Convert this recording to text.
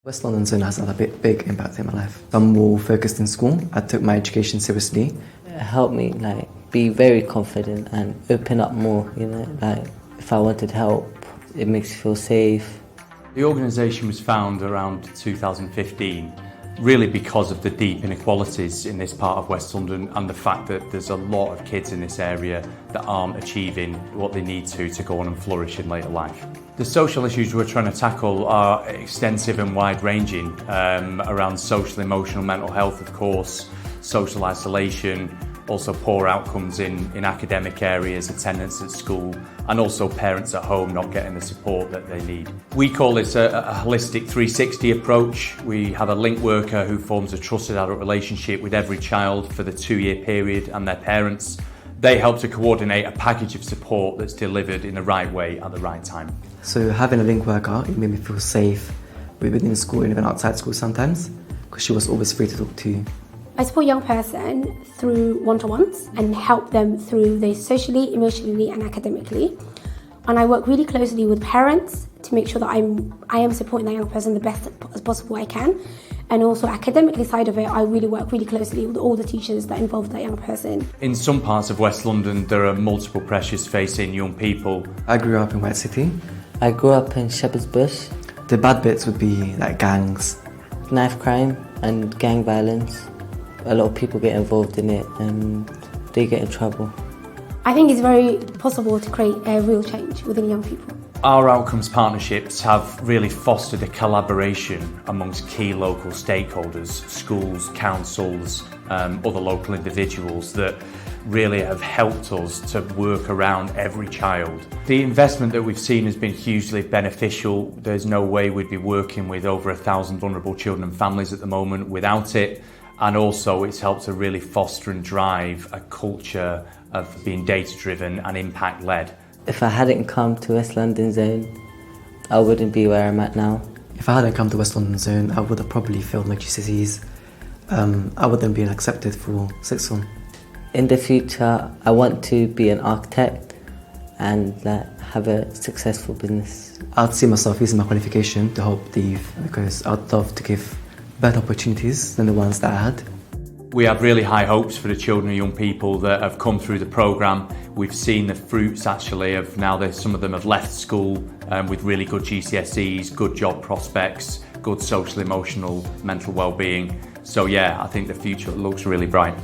West London Zone has had a big impact in my life. I'm more focused in school. I took my education seriously. It helped me be very confident and open up more, if I wanted help, it makes you feel safe. The organisation was founded around 2015, really because of the deep inequalities in this part of West London and the fact that there's a lot of kids in this area that aren't achieving what they need to go on and flourish in later life. The social issues we're trying to tackle are extensive and wide-ranging, around social, emotional, mental health, of course, social isolation, also poor outcomes in academic areas, attendance at school, and also parents at home not getting the support that they need. We call this a holistic 360 approach. We have a link worker who forms a trusted adult relationship with every child for the 2-year period and their parents. They help to coordinate a package of support that's delivered in the right way at the right time. So having a link worker, it made me feel safe within school and even outside school sometimes, because she was always free to talk to. I support a young person through one-to-ones and help them through their socially, emotionally and academically. And I work really closely with parents to make sure that I am supporting that young person the best as possible I can. And also academically side of it, I really work really closely with all the teachers that involve that young person. In some parts of West London, there are multiple pressures facing young people. I grew up in White City. I grew up in Shepherd's Bush. The bad bits would be like gangs, Knife crime and gang violence. A lot of people get involved in it and they get in trouble. I think it's very possible to create a real change within young people. Our outcomes partnerships have really fostered a collaboration amongst key local stakeholders, schools, councils, other local individuals that really have helped us to work around every child. The investment that we've seen has been hugely beneficial. There's no way we'd be working with over 1,000 vulnerable children and families at the moment without it. And also it's helped to really foster and drive a culture of being data-driven and impact-led. If I hadn't come to West London Zone, I wouldn't be where I'm at now. If I hadn't come to West London Zone, I would have probably failed my GCSEs. I wouldn't been accepted for sixth form. In the future, I want to be an architect and have a successful business. I'd see myself using my qualification to help leave, because I'd love to give better opportunities than the ones that I had. We have really high hopes for the children and young people that have come through the programme. We've seen the fruits actually of now that some of them have left school with really good GCSEs, good job prospects, good social, emotional, mental well-being. So yeah, I think the future looks really bright.